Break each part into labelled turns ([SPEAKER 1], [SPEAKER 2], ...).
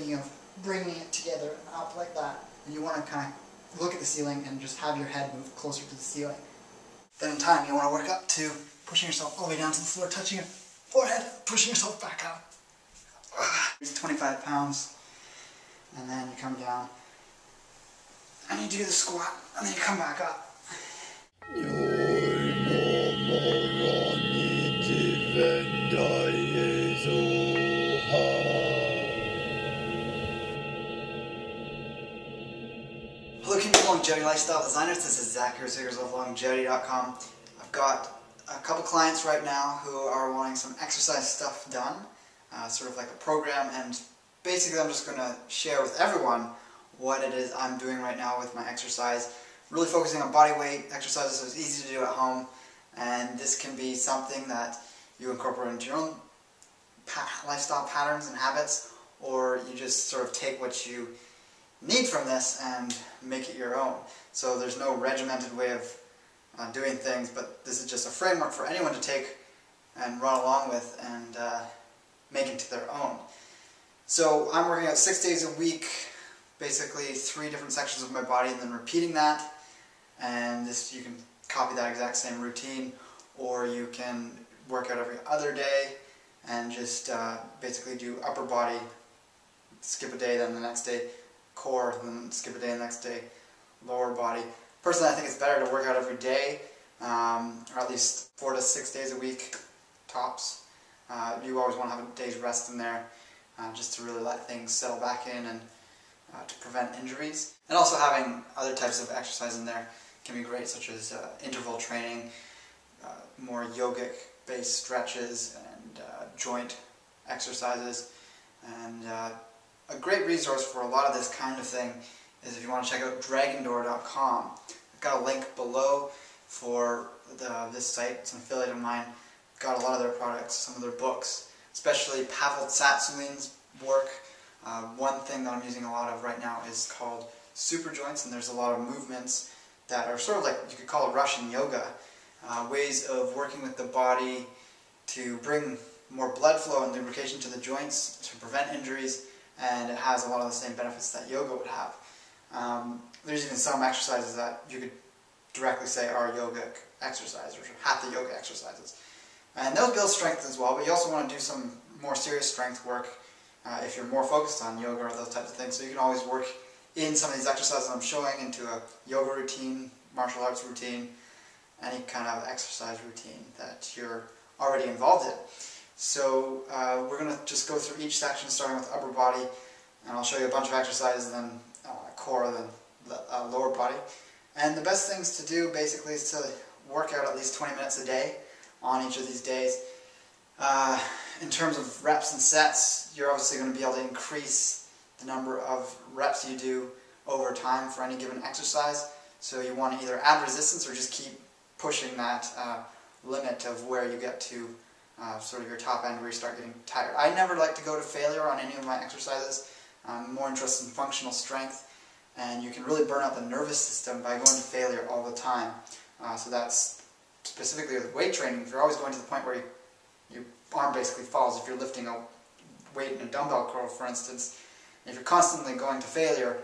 [SPEAKER 1] thinking of bringing it together and up like that, and you want to kind of look at the ceiling and just have your head move closer to the ceiling. Then in time you want to work up to pushing yourself all the way down to the floor, touching your forehead, pushing yourself back up. It's 25 pounds, and then you come down, and you do the squat, and then you come back up. Looking for longevity lifestyle designers, this is Zach here, of longevity.com. I've got a couple clients right now who are wanting some exercise stuff done, sort of like a program, and basically I'm just going to share with everyone what it is I'm doing right now with my exercise. Really focusing on body weight exercises so it's easy to do at home, and this can be something that you incorporate into your own lifestyle patterns and habits, or you just sort of take what you need from this and make it your own. So there's no regimented way of doing things, but this is just a framework for anyone to take and run along with and make into their own. So I'm working out 6 days a week, basically 3 different sections of my body, and then repeating that. And this, you can copy that exact same routine, or you can work out every other day and just basically do upper body, skip a day, then the next day core, then skip a day the next day lower body. Personally, I think it's better to work out every day, or at least 4 to 6 days a week tops. You always want to have a day's rest in there, just to really let things settle back in and to prevent injuries. And also having other types of exercise in there can be great, such as interval training, more yogic based stretches, and joint exercises. And a great resource for a lot of this kind of thing is if you want to check out dragondoor.com. I've got a link below for this site. It's an affiliate of mine. I've got a lot of their products, some of their books, especially PAVEL TSATSOULINE's work. One thing that I'm using a lot of right now is called super joints, and there's a lot of movements that are sort of like, you could call it Russian yoga, ways of working with the body to bring more blood flow and lubrication to the joints to prevent injuries, and it has a lot of the same benefits that yoga would have. There's even some exercises that you could directly say are yogic exercises, or hatha yoga exercises. And those build strength as well, but you also want to do some more serious strength work if you're more focused on yoga or those types of things. So you can always work in some of these exercises I'm showing into a yoga routine, martial arts routine, any kind of exercise routine that you're already involved in. So we're going to just go through each section, starting with upper body, and I'll show you a bunch of exercises, then core, then lower body. And the best things to do basically is to work out at least 20 minutes a day on each of these days. In terms of reps and sets, you're obviously going to be able to increase the number of reps you do over time for any given exercise. So you want to either add resistance or just keep pushing that limit of where you get to sort of your top end where you start getting tired. I never like to go to failure on any of my exercises. I'm more interested in functional strength, and you can really burn out the nervous system by going to failure all the time. So that's specifically with weight training. If you're always going to the point where your arm basically falls, if you're lifting a weight in a dumbbell curl, for instance, if you're constantly going to failure,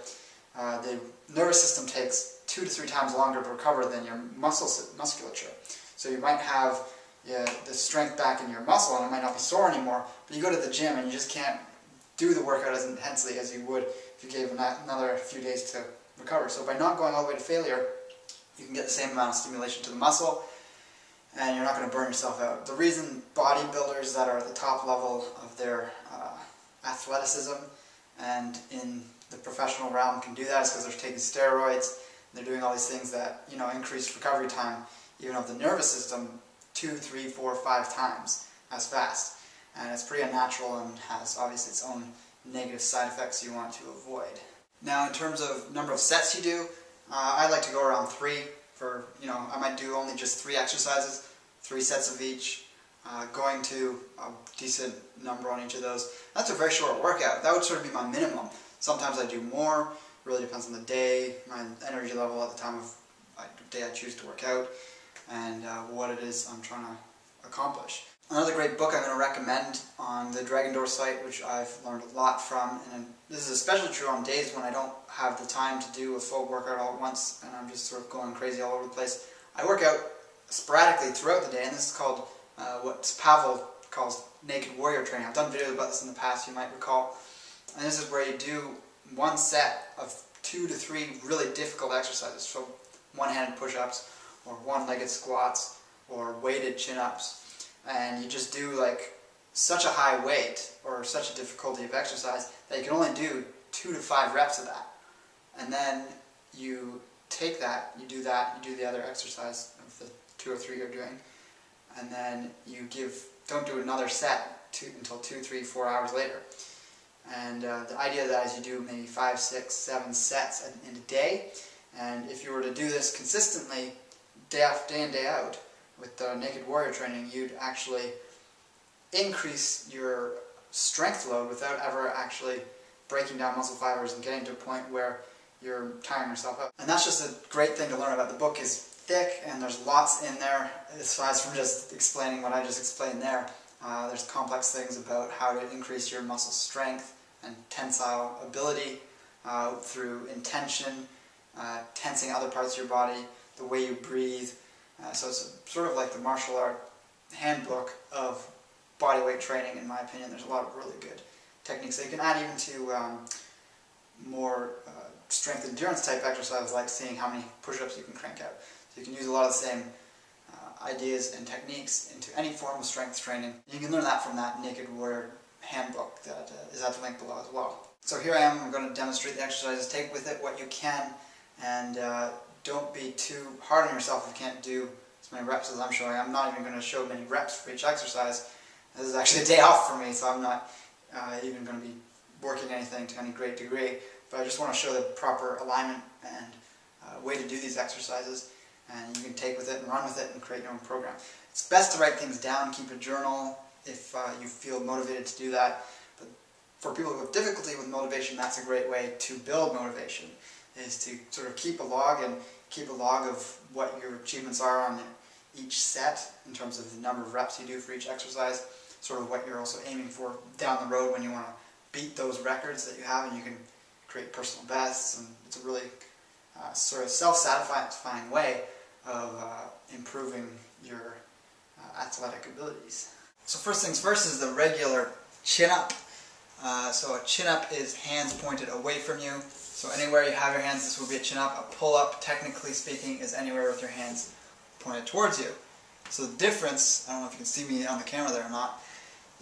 [SPEAKER 1] the nervous system takes 2 to 3 times longer to recover than your musculature. So you might have the strength back in your muscle, and it might not be sore anymore, but you go to the gym and you just can't do the workout as intensely as you would if you gave another few days to recover. So by not going all the way to failure, you can get the same amount of stimulation to the muscle, and you're not going to burn yourself out. The reason bodybuilders that are at the top level of their athleticism and in the professional realm can do that is because they're taking steroids, they're doing all these things that, you know, increase recovery time, even of the nervous system, 2, 3, 4, 5 times as fast. And it's pretty unnatural and has obviously its own negative side effects you want to avoid. Now in terms of number of sets you do, I like to go around 3 for, you know, I might do only just 3 exercises, 3 sets of each, going to a decent number on each of those. That's a very short workout. That would sort of be my minimum. Sometimes I do more, really depends on the day, my energy level at the time of the day I choose to work out, and what it is I'm trying to accomplish. Another great book I'm going to recommend on the Dragon Door site, which I've learned a lot from, and this is especially true on days when I don't have the time to do a full workout all at once and I'm just sort of going crazy all over the place. I work out sporadically throughout the day, and this is called what PAVEL calls naked warrior training. I've done videos about this in the past, you might recall. And this is where you do one set of 2 to 3 really difficult exercises. So one-handed push-ups, or one-legged squats, or weighted chin-ups. And you just do like such a high weight, or such a difficulty of exercise, that you can only do 2 to 5 reps of that. And then you take that, you do the other exercise of the 2 or 3 you're doing, and then you don't do another set until 2, 3, 4 hours later. And the idea that is you do maybe 5, 6, 7 sets in a day, and if you were to do this consistently, day in, day out, with the naked warrior training, you'd actually increase your strength load without ever actually breaking down muscle fibers and getting to a point where you're tiring yourself out. And that's just a great thing to learn about. The book is thick and there's lots in there, aside from just explaining what I just explained there. There's complex things about how to increase your muscle strength and tensile ability through intention, tensing other parts of your body, the way you breathe. So it's sort of like the martial art handbook of bodyweight training, in my opinion. There's a lot of really good techniques that you can add even to more strength endurance type exercises, like seeing how many push-ups you can crank out. So you can use a lot of the same ideas and techniques into any form of strength training. You can learn that from that Naked Warrior handbook that is at the link below as well. So here I am, I'm going to demonstrate the exercises. Take with it what you can, and don't be too hard on yourself if you can't do as many reps as I'm showing. I'm not even going to show many reps for each exercise. This is actually a day off for me, so I'm not even going to be working anything to any great degree. But I just want to show the proper alignment and way to do these exercises, and you can take with it and run with it and create your own program. It's best to write things down, keep a journal if you feel motivated to do that. But for people who have difficulty with motivation, that's a great way to build motivation, is to sort of keep a log of what your achievements are on each set in terms of the number of reps you do for each exercise, sort of what you're also aiming for down the road when you want to beat those records that you have, and you can create personal bests, and it's a really sort of self-satisfying way of improving your athletic abilities. So first things first is the regular chin-up. So a chin-up is hands pointed away from you. So anywhere you have your hands, this will be a chin-up. A pull-up, technically speaking, is anywhere with your hands pointed towards you. So the difference, I don't know if you can see me on the camera there or not,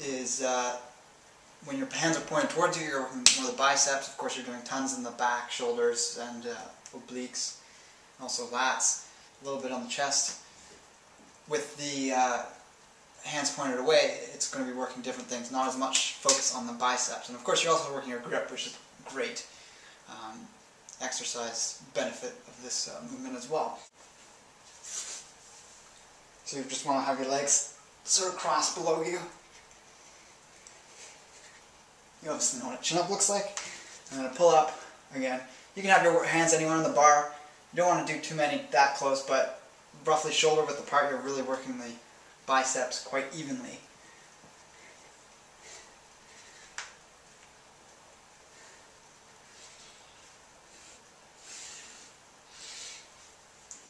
[SPEAKER 1] is when your hands are pointed towards you, you're working more the biceps. Of course, you're doing tons in the back, shoulders, and obliques, also lats, a little bit on the chest. With the hands pointed away, it's going to be working different things, not as much focus on the biceps. And of course, you're also working your grip, which is great exercise benefit of this movement as well. So you just want to have your legs sort of crossed below you. You obviously know what a chin-up looks like. And then a pull-up, again. You can have your hands anywhere on the bar. You don't want to do too many that close, but roughly shoulder width apart, you're really working the biceps quite evenly.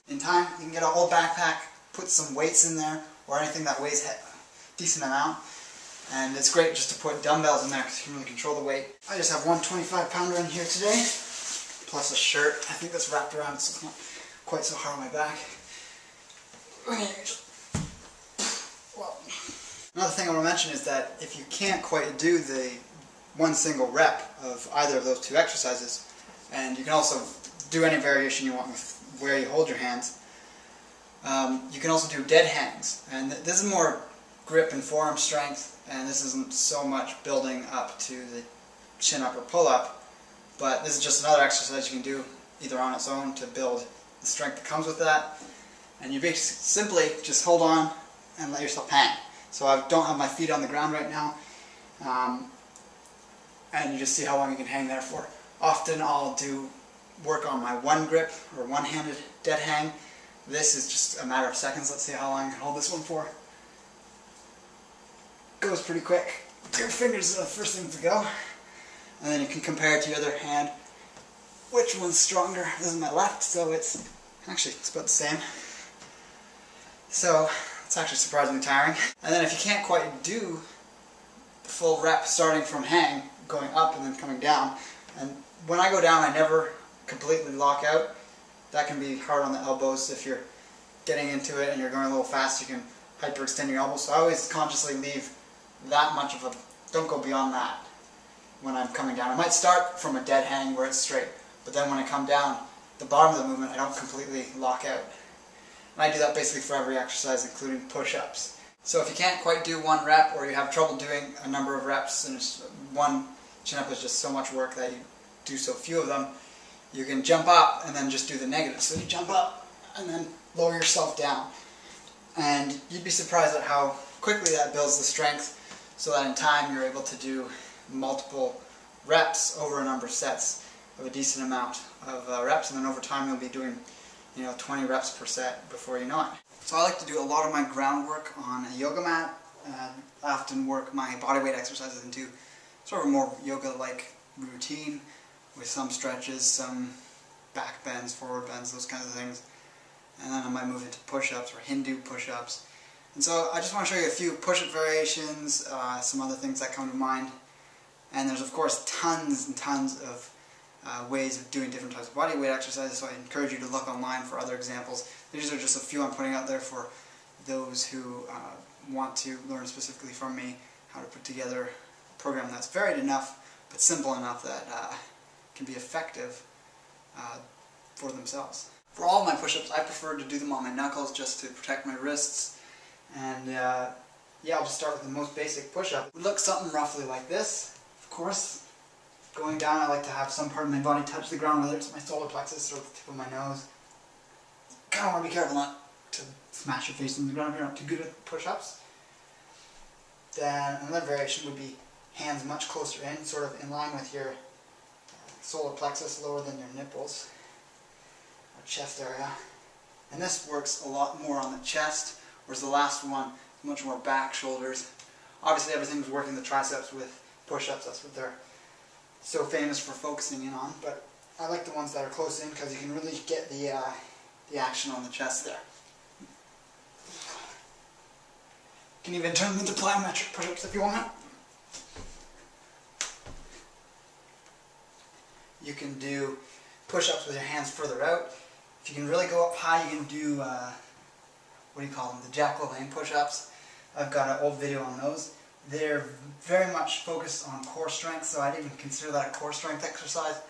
[SPEAKER 1] In time, you can get a whole backpack, put some weights in there, or anything that weighs a decent amount. And it's great just to put dumbbells in there because you can really control the weight. I just have one 25-pounder in here today, plus a shirt. I think that's wrapped around so it's not quite so hard on my back. Well, another thing I want to mention is that if you can't quite do the one single rep of either of those two exercises, and you can also do any variation you want with where you hold your hands, you can also do dead hangs. And this is more grip and forearm strength, and this isn't so much building up to the chin-up or pull-up, but this is just another exercise you can do either on its own to build the strength that comes with that. And you basically simply just hold on and let yourself hang. So I don't have my feet on the ground right now, and you just see how long you can hang there for. Often I'll do work on my one grip or one-handed dead hang. This is just a matter of seconds. Let's see how long I can hold this one for. goes pretty quick. Your fingers are the first thing to go. And then you can compare it to your other hand. Which one's stronger? This is my left, so it's about the same. So it's actually surprisingly tiring. And then if you can't quite do the full rep starting from hang, going up and then coming down, and when I go down I never completely lock out. That can be hard on the elbows. If you're getting into it and you're going a little fast, you can hyperextend your elbows. So I always consciously leave that much of a, don't go beyond that when I'm coming down. I might start from a dead hang where it's straight, but then when I come down, the bottom of the movement I don't completely lock out. And I do that basically for every exercise, including push-ups. So if you can't quite do one rep, or you have trouble doing a number of reps, and one chin-up is just so much work that you do so few of them, you can jump up and then just do the negative. So you jump up and then lower yourself down. And you'd be surprised at how quickly that builds the strength, so that in time you're able to do multiple reps over a number of sets of a decent amount of reps, and then over time you'll be doing 20 reps per set before you know it. So I like to do a lot of my groundwork on a yoga mat, and I often work my bodyweight exercises into sort of a more yoga-like routine with some stretches, some back bends, forward bends, those kinds of things. And then I might move into push-ups or Hindu push-ups. And so I just want to show you a few push-up variations, some other things that come to mind. And there's of course tons and tons of ways of doing different types of bodyweight exercises, so I encourage you to look online for other examples. These are just a few I'm putting out there for those who want to learn specifically from me how to put together a program that's varied enough but simple enough that can be effective for themselves. For all of my push-ups, I prefer to do them on my knuckles just to protect my wrists. And yeah, I'll just start with the most basic push-up. It would look something roughly like this. Of course, going down I like to have some part of my body touch the ground, whether it's my solar plexus or the tip of my nose. Kind of want to be careful not to smash your face into the ground if you're not too good at push-ups. Then another variation would be hands much closer in, sort of in line with your solar plexus, lower than your nipples, or chest area. And this works a lot more on the chest, whereas the last one is much more back, shoulders. Obviously everything's working the triceps with push-ups, that's what they're so famous for focusing in on, but I like the ones that are close in because you can really get the action on the chest there. You can even turn them into plyometric push-ups if you want. You can do push-ups with your hands further out. If you can really go up high, you can do, what do you call them, the Jack LaLanne push-ups. I've got an old video on those. They're very much focused on core strength, so I didn't even consider that a core strength exercise.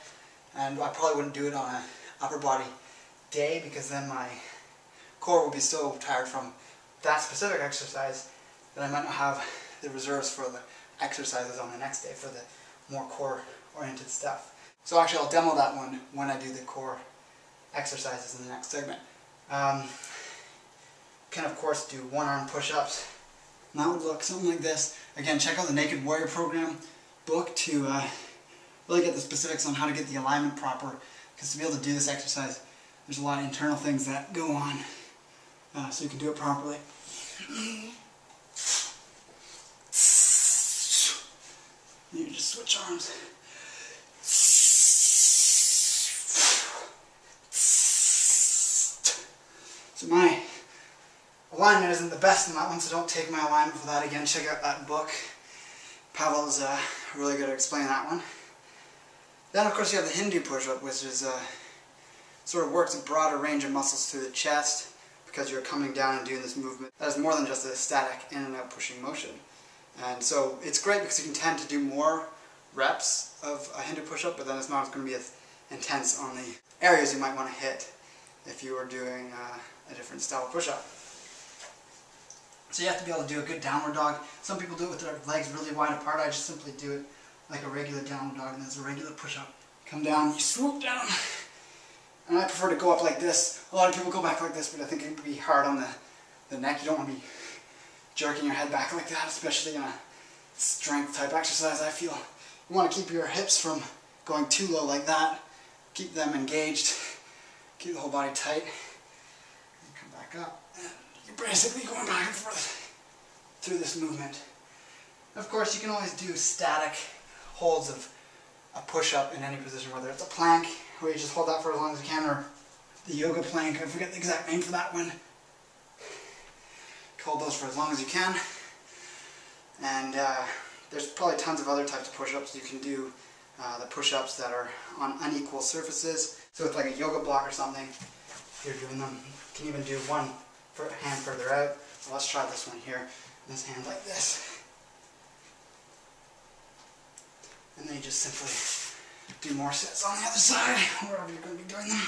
[SPEAKER 1] And I probably wouldn't do it on an upper body day because then my core would be so tired from that specific exercise that I might not have the reserves for the exercises on the next day for the more core-oriented stuff. So actually I'll demo that one when I do the core exercises in the next segment. Can of course do one-arm push-ups. And that would look something like this. Again, check out the Naked Warrior Program book to really get the specifics on how to get the alignment proper, because to be able to do this exercise there's a lot of internal things that go on so you can do it properly. You just switch arms. So my alignment isn't the best in that one, so don't take my alignment for that. Again, check out that book. Pavel is really good at explaining that one. Then of course you have the Hindu push-up, which is sort of works a broader range of muscles through the chest because you're coming down and doing this movement that is more than just a static in and out pushing motion. And so it's great because you can tend to do more reps of a Hindu push-up, but then it's not going to be as intense on the areas you might want to hit if you were doing a different style of push-up. So you have to be able to do a good downward dog. Some people do it with their legs really wide apart. I just simply do it like a regular downward dog, and there's a regular push-up. Come down, you swoop down. And I prefer to go up like this. A lot of people go back like this, but I think it would be hard on the neck. You don't want to be jerking your head back like that, especially in a strength type exercise, I feel. You want to keep your hips from going too low like that. Keep them engaged. Keep the whole body tight. And come back up. And you're basically going back and forth through this movement. Of course, you can always do static holds of a push-up in any position, whether it's a plank, where you just hold that for as long as you can, or the yoga plank. I forget the exact name for that one. Hold those for as long as you can. And there's probably tons of other types of push-ups you can do. The push-ups that are on unequal surfaces. So with like a yoga block or something, if you're doing them, you can even do one hand further out. So let's try this one here. This hand like this. And then you just simply do more sets on the other side, wherever you're going to be doing them.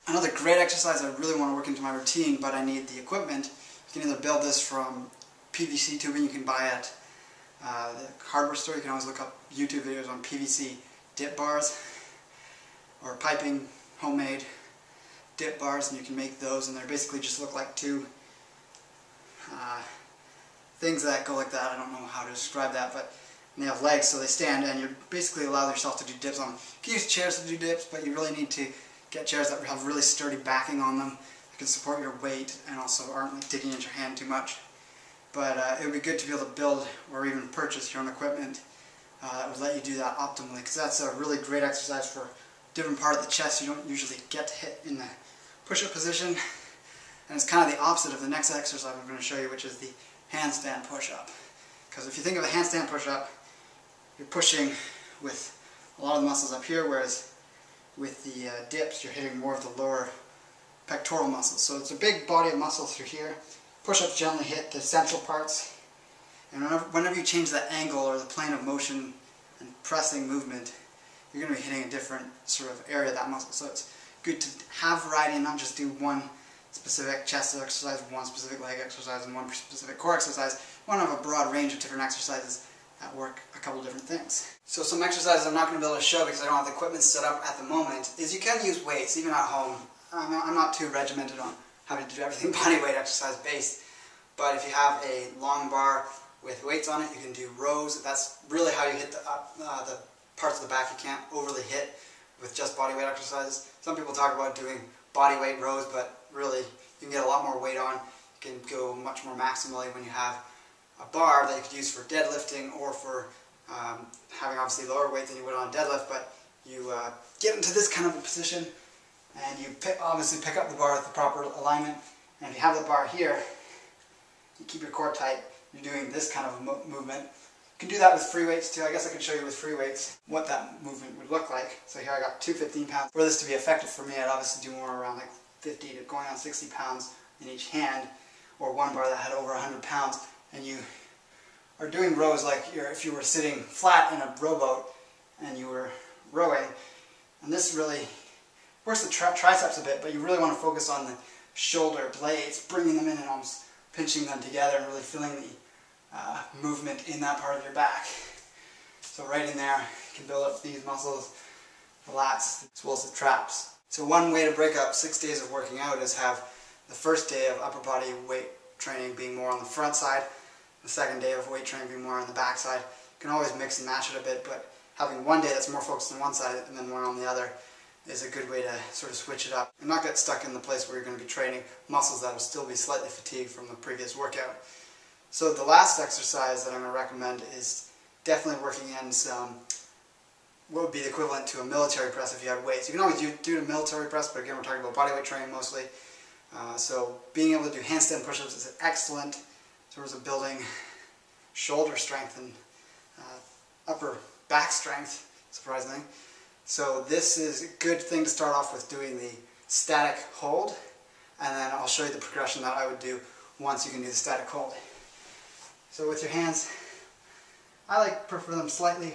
[SPEAKER 1] Another great exercise I really want to work into my routine, but I need the equipment. You can either build this from PVC tubing you can buy at the hardware store. You can always look up YouTube videos on PVC dip bars, or piping homemade dip bars, and you can make those, and they basically just look like two things that go like that. I don't know how to describe that, but they have legs so they stand, and you basically allow yourself to do dips on them. You can use chairs to do dips, but you really need to get chairs that have really sturdy backing on them that can support your weight and also aren't like digging into your hand too much. But it would be good to be able to build or even purchase your own equipment that would let you do that optimally, because that's a really great exercise for a different part of the chest you don't usually get to hit in the push-up position. And it's kind of the opposite of the next exercise I'm going to show you, which is the handstand push-up. Because if you think of a handstand push-up, you're pushing with a lot of the muscles up here, whereas with the dips you're hitting more of the lower pectoral muscles. So it's a big body of muscle through here. Push-ups generally hit the central parts, and whenever you change the angle or the plane of motion and pressing movement, you're going to be hitting a different sort of area of that muscle. So it's good to have variety and not just do one specific chest exercise, one specific leg exercise, and one specific core exercise. You want to have a broad range of different exercises that work a couple of different things. So some exercises I'm not going to be able to show because I don't have the equipment set up at the moment is you can use weights even at home. I'm not too regimented on having to do everything body weight exercise based, but if you have a long bar with weights on it, you can do rows. That's really how you hit the parts of the back you can't overly hit with just body weight exercises. Some people talk about doing body weight rows, but really you can get a lot more weight on. You can go much more maximally when you have a bar that you could use for deadlifting or for having obviously lower weight than you would on a deadlift, but you get into this kind of a position and you obviously pick up the bar with the proper alignment, and if you have the bar here, you keep your core tight, you're doing this kind of a movement. You can do that with free weights too. I guess I could show you with free weights what that movement would look like. So here I got two 15 pounds. For this to be effective for me, I'd obviously do more around like 50 to going on 60 pounds in each hand, or one bar that had over 100 pounds. And you are doing rows like if you were sitting flat in a rowboat and you were rowing. And this really works the triceps a bit, but you really want to focus on the shoulder blades, bringing them in and almost pinching them together and really feeling the movement in that part of your back. So right in there, you can build up these muscles, the lats, as well as the traps. So one way to break up 6 days of working out is have the first day of upper body weight training being more on the front side, the second day of weight training being more on the back side. You can always mix and match it a bit, but having one day that's more focused on one side and then one on the other is a good way to sort of switch it up and not get stuck in the place where you're going to be training muscles that will still be slightly fatigued from the previous workout. So the last exercise that I'm going to recommend is definitely working in some, what would be the equivalent to a military press if you had weights. You can always do a military press, but again we're talking about bodyweight training mostly. So being able to do handstand push-ups is excellent in terms of building shoulder strength and upper back strength, surprisingly. So this is a good thing to start off with, doing the static hold, and then I'll show you the progression that I would do once you can do the static hold. So with your hands, I prefer them slightly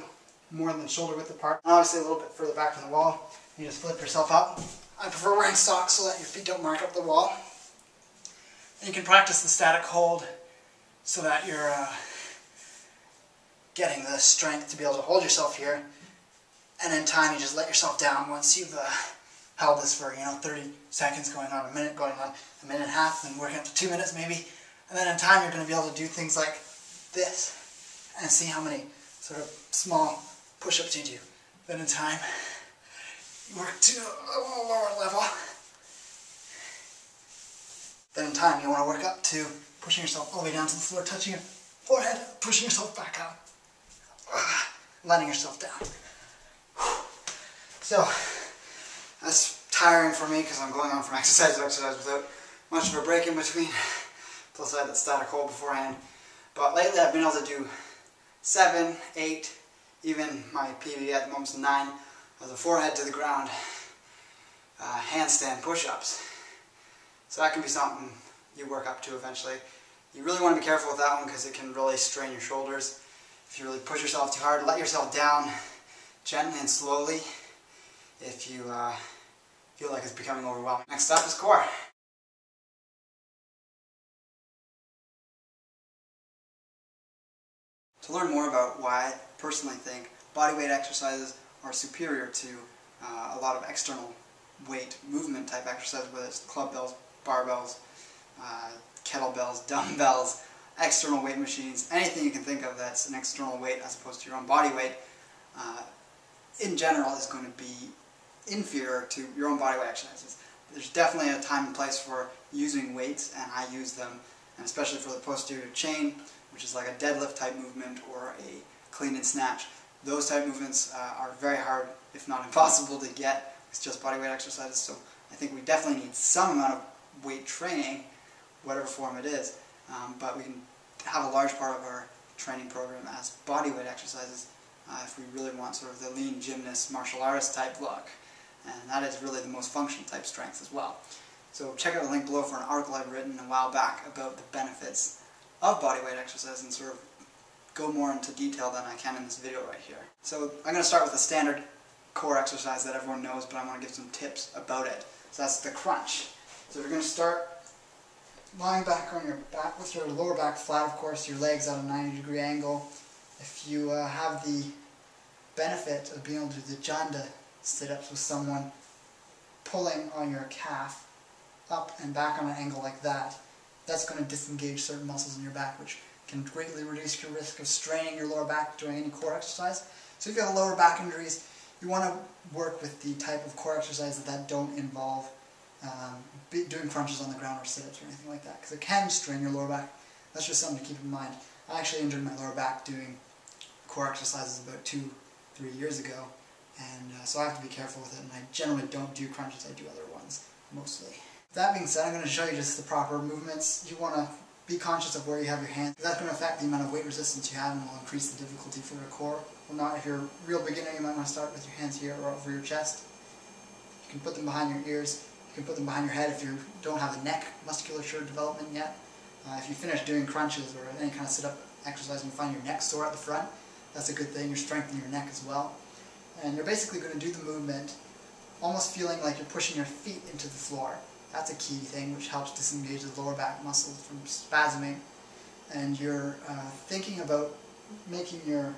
[SPEAKER 1] more than shoulder width apart, and obviously a little bit further back from the wall. You just flip yourself up. I prefer wearing socks so that your feet don't mark up the wall. And you can practice the static hold so that you're getting the strength to be able to hold yourself here. And in time, you just let yourself down once you've held this for 30 seconds, going on a minute, going on a minute and a half, then working up to 2 minutes maybe. And then in time, you're going to be able to do things like this and see how many sort of small push-ups you do. Then in time, you work to a lower level. Then in time, you want to work up to pushing yourself all the way down to the floor, touching Forehead, pushing yourself back out. Letting yourself down. So, that's tiring for me because I'm going on from exercise to exercise without much of a break in between. Plus I had that static hold beforehand. But lately I've been able to do 7, 8, even my PB at the moment is 9 of the forehead to the ground handstand push-ups. So that can be something you work up to eventually. You really want to be careful with that one because it can really strain your shoulders. If you really push yourself too hard, let yourself down gently and slowly if you feel like it's becoming overwhelming. Next up is core. To learn more about why I personally think bodyweight exercises are superior to a lot of external weight movement type exercises, whether it's club bells, barbells, kettlebells, dumbbells, external weight machines, anything you can think of that's an external weight as opposed to your own body weight, in general is going to be inferior to your own bodyweight exercises. There's definitely a time and place for using weights, and I use them, and especially for the posterior chain, which is like a deadlift type movement or a clean and snatch. Those type movements are very hard, if not impossible, to get with just bodyweight exercises. So I think we definitely need some amount of weight training, whatever form it is, but we can have a large part of our training program as bodyweight exercises if we really want sort of the lean gymnast, martial artist type look. And that is really the most functional type strength as well. So check out the link below for an article I've written a while back about the benefits of bodyweight exercise and sort of go more into detail than I can in this video right here. So I'm going to start with a standard core exercise that everyone knows, but I want to give some tips about it. So that's the crunch. So we're going to start lying back on your back with your lower back flat, of course, your legs at a 90-degree angle. If you have the benefit of being able to do the janda sit-ups with someone pulling on your calf up and back on an angle like that, that's going to disengage certain muscles in your back, which can greatly reduce your risk of straining your lower back during any core exercise. So if you have lower back injuries, you want to work with the type of core exercises that don't involve doing crunches on the ground or sit-ups or anything like that, because it can strain your lower back. That's just something to keep in mind. I actually injured my lower back doing core exercises about 2-3 years ago, and so I have to be careful with it, and I generally don't do crunches, I do other ones, mostly. That being said, I'm going to show you just the proper movements. You want to be conscious of where you have your hands. That's going to affect the amount of weight resistance you have and will increase the difficulty for your core. Well, not if you're a real beginner, you might want to start with your hands here or over your chest. You can put them behind your ears. You can put them behind your head if you don't have the neck musculature development yet. If you finish doing crunches or any kind of sit-up exercise and you find your neck sore at the front, that's a good thing. You're strengthening your neck as well. And you're basically going to do the movement almost feeling like you're pushing your feet into the floor. That's a key thing, which helps disengage the lower back muscles from spasming. And you're thinking about making your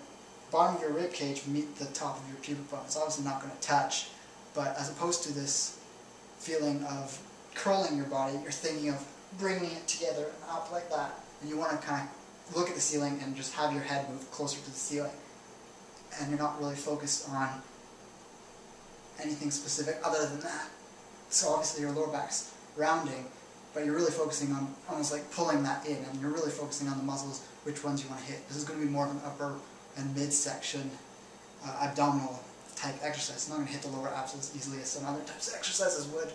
[SPEAKER 1] bottom of your rib cage meet the top of your pubic bone. It's obviously not going to touch, but as opposed to this feeling of curling your body, you're thinking of bringing it together and up like that. And you want to kind of look at the ceiling and just have your head move closer to the ceiling. And you're not really focused on anything specific other than that. So obviously your lower back's rounding, but you're really focusing on almost like pulling that in, and you're really focusing on the muscles, which ones you want to hit. This is going to be more of an upper and midsection abdominal type exercise. It's not going to hit the lower abs as easily as some other types of exercises would.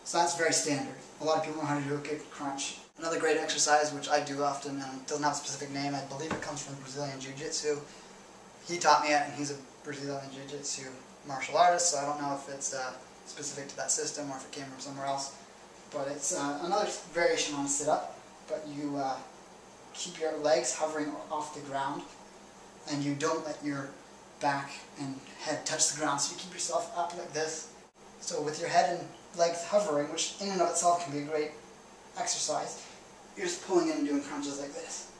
[SPEAKER 1] So that's very standard. A lot of people know how to do a good crunch. Another great exercise, which I do often, and doesn't have a specific name, I believe it comes from Brazilian Jiu-Jitsu. He taught me it, and he's a Brazilian Jiu-Jitsu martial artist, so I don't know if it's specific to that system or if it came from somewhere else. But it's another variation on a sit-up, but you keep your legs hovering off the ground, and you don't let your back and head touch the ground, so you keep yourself up like this. So with your head and legs hovering, which in and of itself can be a great exercise, you're just pulling in and doing crunches like this.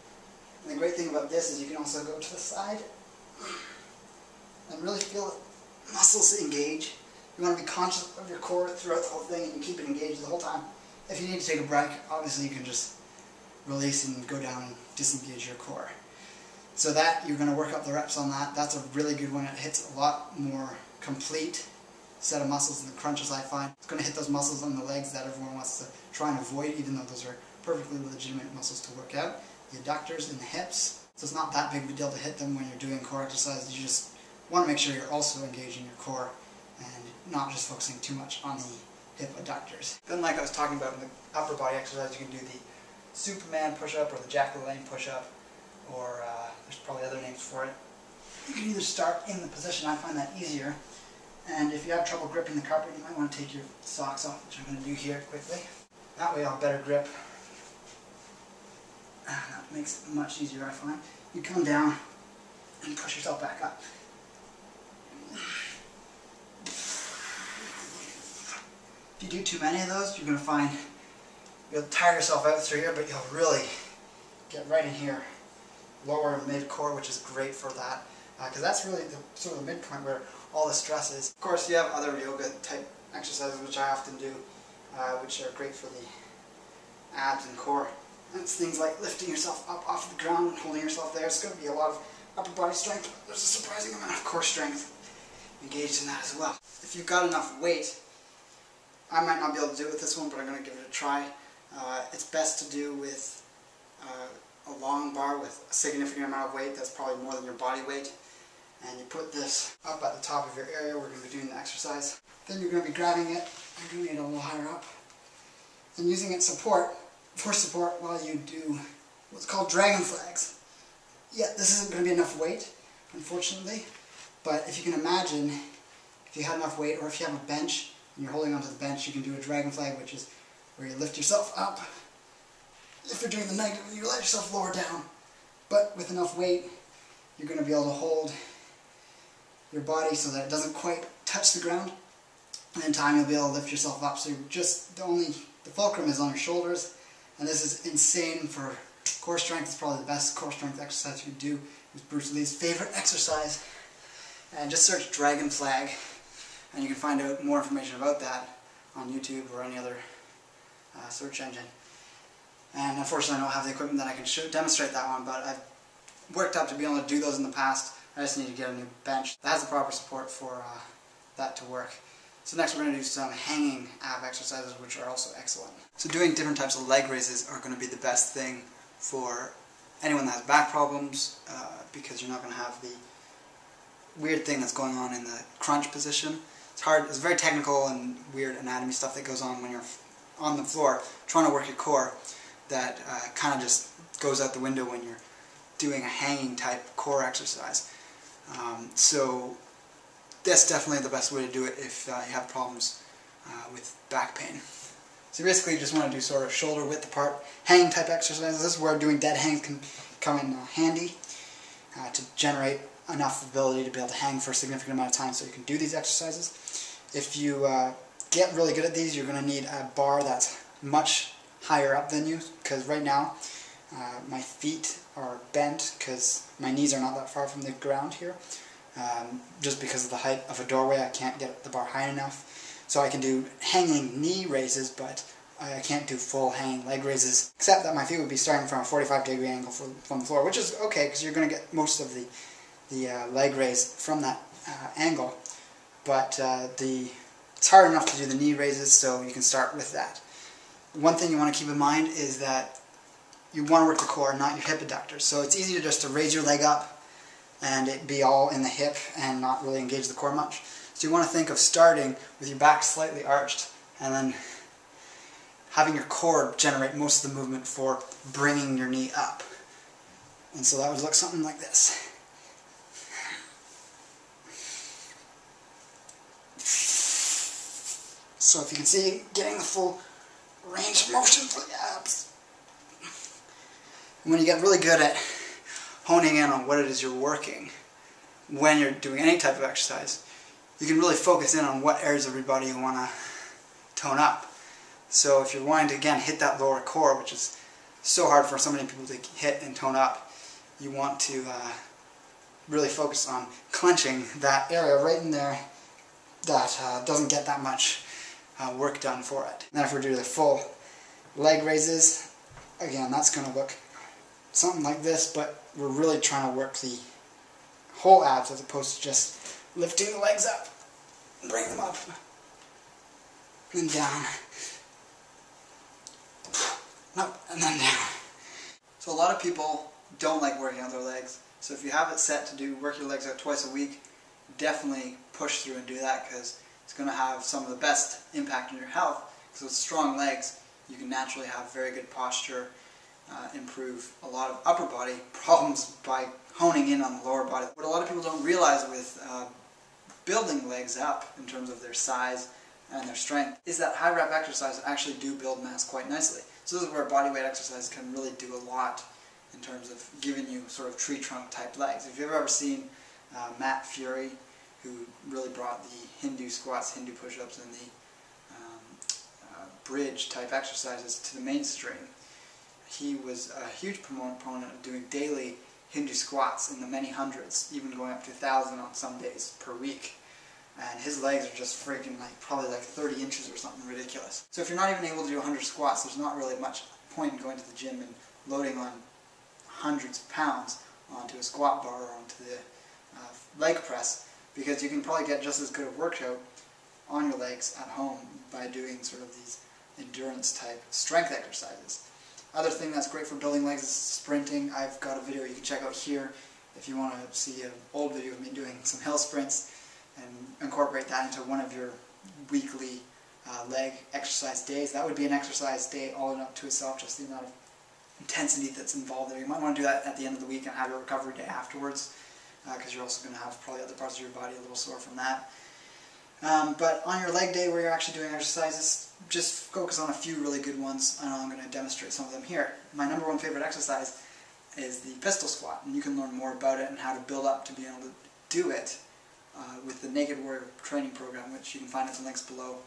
[SPEAKER 1] And the great thing about this is you can also go to the side and really feel the muscles engage. You want to be conscious of your core throughout the whole thing, and you keep it engaged the whole time. If you need to take a break, obviously you can just release and go down and disengage your core. So that, you're going to work up the reps on that. That's a really good one. It hits a lot more complete set of muscles than the crunches I find. It's going to hit those muscles on the legs that everyone wants to try and avoid, even though those are perfectly legitimate muscles to work out. The adductors and the hips. So it's not that big of a deal to hit them when you're doing core exercises. You just want to make sure you're also engaging your core and not just focusing too much on the hip adductors. Then, like I was talking about in the upper body exercise, you can do the Superman push-up or the Jacqueline push-up, or there's probably other names for it. You can either start in the position, I find that easier, and if you have trouble gripping the carpet, you might want to take your socks off, which I'm going to do here quickly. That way I'll have better grip. That makes it much easier, I find. You come down and push yourself back up. If you do too many of those, you're going to find you'll tire yourself out through here, but you'll really get right in here, lower and mid-core, which is great for that, because that's really the sort of the midpoint where all the stress is. Of course, you have other yoga type exercises, which I often do, which are great for the abs and core. That's things like lifting yourself up off the ground and holding yourself there. It's going to be a lot of upper body strength, but there's a surprising amount of core strength engaged in that as well. If you've got enough weight, I might not be able to do it with this one, but I'm going to give it a try. It's best to do with a long bar with a significant amount of weight. That's probably more than your body weight. And you put this up at the top of your area where we're going to be doing the exercise. Then you're going to be grabbing it. You're going to need it a little higher up. And using it for support while you do what's called dragon flags. Yeah, this isn't going to be enough weight, unfortunately. But if you can imagine, if you had enough weight, or if you have a bench and you're holding onto the bench, you can do a dragon flag, which is where you lift yourself up. If you're doing the negative, you let yourself lower down. But with enough weight, you're going to be able to hold your body so that it doesn't quite touch the ground. And in time, you'll be able to lift yourself up. So you're just, the fulcrum is on your shoulders. And this is insane for core strength. It's probably the best core strength exercise you can do. It's Bruce Lee's favorite exercise. And just search dragon flag, and you can find out more information about that on YouTube or any other search engine. And unfortunately I don't have the equipment that I can demonstrate that one, but I've worked up to be able to do those in the past. I just need to get a new bench that has the proper support for that to work. So next we're going to do some hanging ab exercises, which are also excellent. So doing different types of leg raises are going to be the best thing for anyone that has back problems, because you're not going to have the weird thing that's going on in the crunch position. It's hard, it's very technical and weird anatomy stuff that goes on when you're on the floor trying to work your core that kind of just goes out the window when you're doing a hanging type core exercise. So that's definitely the best way to do it if you have problems with back pain. So basically you just want to do sort of shoulder width apart hanging type exercises. This is where doing dead hangs can come in handy to generate enough ability to be able to hang for a significant amount of time so you can do these exercises. If you get really good at these, you're going to need a bar that's much higher up than you, because right now my feet are bent because my knees are not that far from the ground here. Just because of the height of a doorway, I can't get the bar high enough. So I can do hanging knee raises, but I can't do full hanging leg raises, except that my feet would be starting from a 45-degree angle from the floor, which is okay because you're going to get most of the leg raise from that angle. But it's hard enough to do the knee raises, so you can start with that. One thing you want to keep in mind is that you want to work the core, not your hip adductors. So it's easier just to raise your leg up and it be all in the hip and not really engage the core much. So you want to think of starting with your back slightly arched and then having your core generate most of the movement for bringing your knee up. And so that would look something like this. So if you can see, getting the full range of motion for the abs. And when you get really good at honing in on what it is you're working when you're doing any type of exercise, you can really focus in on what areas of your body you want to tone up. So if you're wanting to, again, hit that lower core, which is so hard for so many people to hit and tone up, you want to really focus on clenching that area right in there that doesn't get that much work done for it. And then if we do the full leg raises, again, that's going to look something like this, but we're really trying to work the whole abs as opposed to just lifting the legs up and bring them up and down. and up, and then down. So a lot of people don't like working out their legs. So if you have it set to work your legs out twice a week, definitely push through and do that, because it's going to have some of the best impact on your health. Because with strong legs, you can naturally have very good posture, improve a lot of upper body problems by honing in on the lower body. What a lot of people don't realize with building legs up in terms of their size and their strength is that high rep exercises actually do build mass quite nicely. So this is where bodyweight exercise can really do a lot in terms of giving you sort of tree trunk type legs. If you've ever seen Matt Fury, who really brought the Hindu squats, Hindu push-ups, and the bridge type exercises to the mainstream, he was a huge proponent of doing daily Hindu squats in the many hundreds, even going up to 1,000 on some days per week. And his legs are just freaking probably 30 inches or something ridiculous. So if you're not even able to do 100 squats, there's not really much point in going to the gym and loading on hundreds of pounds onto a squat bar or onto the leg press, because you can probably get just as good a workout on your legs at home by doing sort of these endurance type strength exercises. Other thing that's great for building legs is sprinting. I've got a video you can check out here if you want to see an old video of me doing some hill sprints and incorporate that into one of your weekly leg exercise days. That would be an exercise day all in up to itself, just the amount of intensity that's involved there. You might want to do that at the end of the week and have your recovery day afterwards, because you're also going to have probably other parts of your body a little sore from that. But on your leg day where you're actually doing exercises, just focus on a few really good ones, and I'm going to demonstrate some of them here. My number one favorite exercise is the pistol squat, and you can learn more about it and how to build up to be able to do it with the Naked Warrior training program, which you can find in the links below.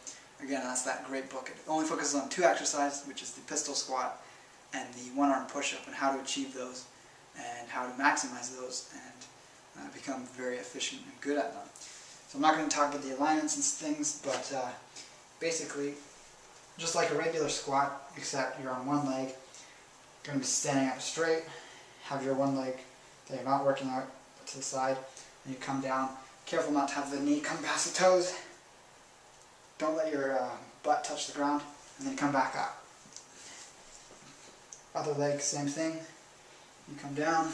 [SPEAKER 1] Again, that's that great book. It only focuses on two exercises, which is the pistol squat and the one-arm push-up, and how to achieve those and how to maximize those and become very efficient and good at them. So I'm not going to talk about the alignments and things, but basically, just like a regular squat, except you're on one leg, you're going to be standing up straight, have your one leg that you're not working out to the side, and you come down. Careful not to have the knee come past the toes. Don't let your butt touch the ground, and then you come back up. Other leg, same thing. You come down,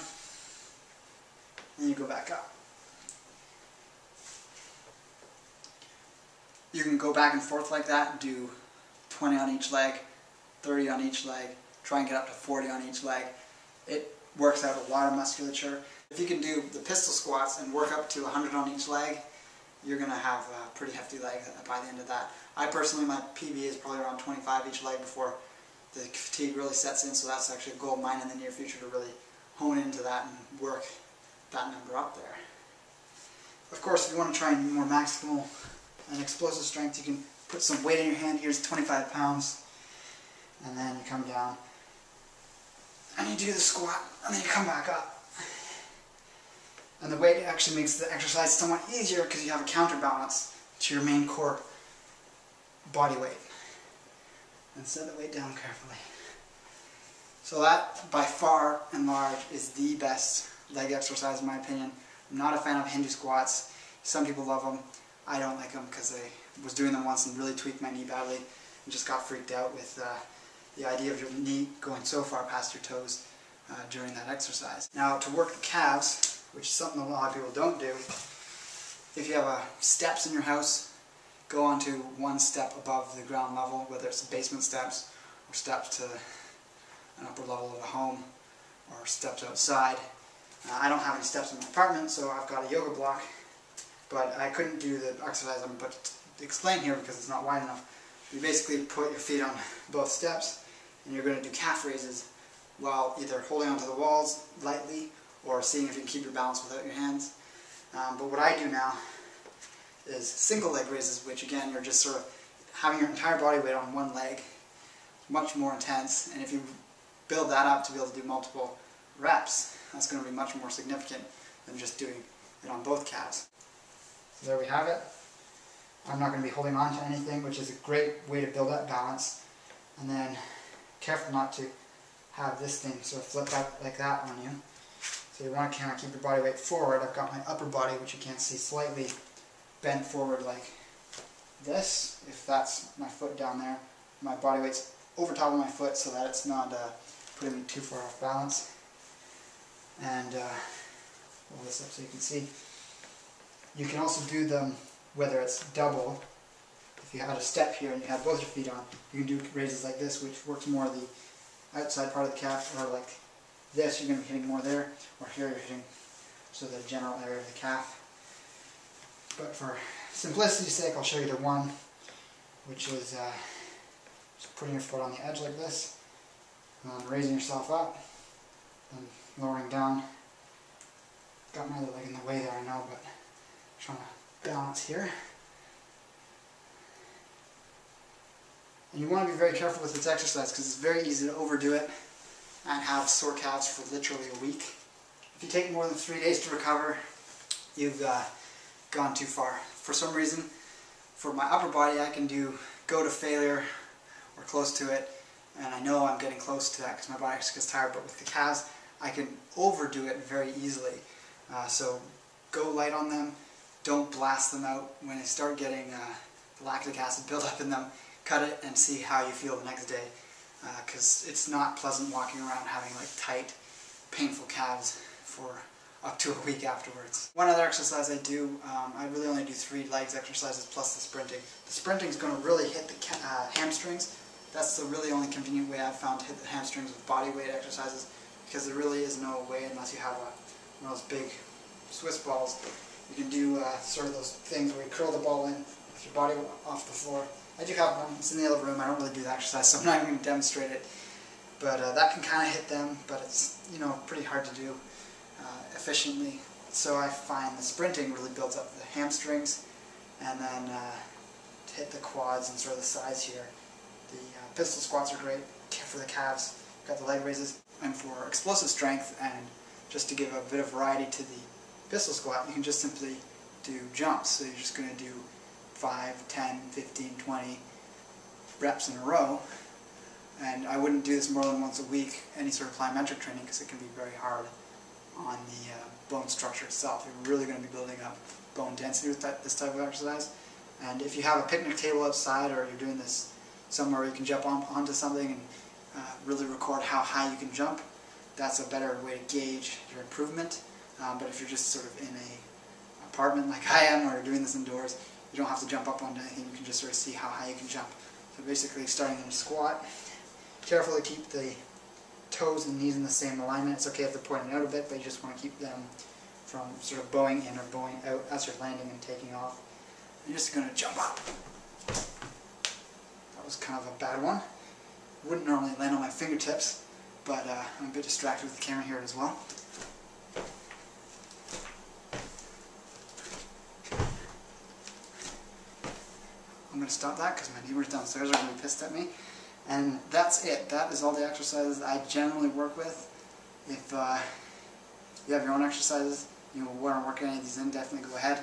[SPEAKER 1] and you go back up. You can go back and forth like that, do 20 on each leg, 30 on each leg, try and get up to 40 on each leg. It works out a lot of musculature. If you can do the pistol squats and work up to 100 on each leg, you're going to have a pretty hefty leg by the end of that. I personally, my PB is probably around 25 each leg before the fatigue really sets in, so that's actually a goal of mine in the near future, to really hone into that and work that number up there. Of course, if you want to try and more maximal and explosive strength, you can put some weight in your hand. Here's 25 pounds, and then you come down and you do the squat, and then you come back up. And the weight actually makes the exercise somewhat easier because you have a counterbalance to your main core body weight. And set the weight down carefully. So that, by far and large, is the best leg exercise in my opinion. I'm not a fan of Hindu squats. Some people love them. I don't like them because I was doing them once and really tweaked my knee badly and just got freaked out with the idea of your knee going so far past your toes during that exercise. Now, to work the calves, which is something a lot of people don't do, if you have steps in your house, go onto one step above the ground level, whether it's basement steps or steps to an upper level of a home or steps outside. I don't have any steps in my apartment, so I've got a yoga block, but I couldn't do the exercise I'm about to explain here because it's not wide enough. You basically put your feet on both steps and you're going to do calf raises while either holding onto the walls lightly or seeing if you can keep your balance without your hands. But what I do now is single leg raises, which again, you're just sort of having your entire body weight on one leg, much more intense, and if you build that up to be able to do multiple reps, that's going to be much more significant than just doing it on both calves. So there we have it. I'm not going to be holding on to anything, which is a great way to build up balance. And then careful not to have this thing sort of flip up like that on you. So you want to kind of keep your body weight forward. I've got my upper body, which you can't see, slightly bent forward like this, if that's my foot down there. My body weight's over top of my foot so that it's not putting me too far off balance. And hold this up so you can see. You can also do them whether it's double. If you had a step here and you had both your feet on, you can do raises like this, which works more the outside part of the calf, or like this, you're going to be hitting more there, or here you're hitting so the general area of the calf. But for simplicity's sake, I'll show you the one, which is just putting your foot on the edge like this, and then raising yourself up, and lowering down. Got my other leg in the way there, I know, but I'm trying to balance here. And you want to be very careful with this exercise because it's very easy to overdo it and have sore calves for literally a week. If you take more than 3 days to recover, you've gone too far. For some reason, for my upper body, I can do go to failure or close to it, and I know I'm getting close to that because my body actually gets tired, but with the calves, I can overdo it very easily. So go light on them, don't blast them out. When they start getting lactic acid build up in them, cut it and see how you feel the next day, because it's not pleasant walking around having like tight, painful calves for up to a week afterwards. One other exercise I do, I really only do 3 legs exercises plus the sprinting. The sprinting is going to really hit the hamstrings. That's the really only convenient way I've found to hit the hamstrings with body weight exercises, because there really is no way, unless you have one of those big Swiss balls, you can do sort of those things where you curl the ball in with your body off the floor. I do have one, it's in the other room, I don't really do the exercise, so I'm not even going to demonstrate it. But that can kind of hit them, but it's, you know, pretty hard to do efficiently. So I find the sprinting really builds up the hamstrings, and then to hit the quads and sort of the sides here. The pistol squats are great for the calves, got the leg raises, and for explosive strength, and just to give a bit of variety to the pistol squat, you can just simply do jumps. So you're just going to do 5, 10, 15, 20 reps in a row. And I wouldn't do this more than once a week, any sort of plyometric training, because it can be very hard on the bone structure itself. You're really going to be building up bone density with this type of exercise. And if you have a picnic table outside, or you're doing this somewhere where you can jump onto something and really record how high you can jump, that's a better way to gauge your improvement. But if you're just sort of in an apartment like I am, or you're doing this indoors, you don't have to jump up onto anything, you can just sort of see how high you can jump. So basically, starting in a squat, carefully keep the toes and knees in the same alignment. It's okay if they're pointing out a bit, but you just want to keep them from sort of bowing in or bowing out as you're landing and taking off. You're just going to jump up. That was kind of a bad one. Wouldn't normally land on my fingertips, but I'm a bit distracted with the camera here as well. I'm going to stop that because my neighbors downstairs are going to be pissed at me. And that's it. That is all the exercises I generally work with. If you have your own exercises, you want to work any of these in, definitely go ahead.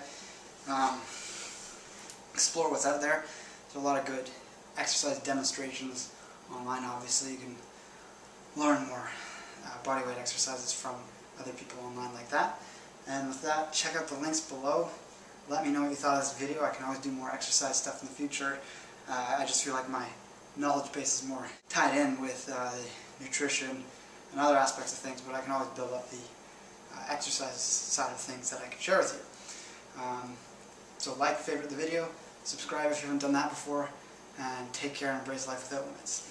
[SPEAKER 1] Explore what's out there. There's a lot of good exercise demonstrations online. Obviously, you can learn more bodyweight exercises from other people online like that. And with that, check out the links below. Let me know what you thought of this video. I can always do more exercise stuff in the future. I just feel like my knowledge base is more tied in with the nutrition and other aspects of things, but I can always build up the exercise side of things that I can share with you. So like, favorite the video, subscribe if you haven't done that before, and take care and embrace life without limits.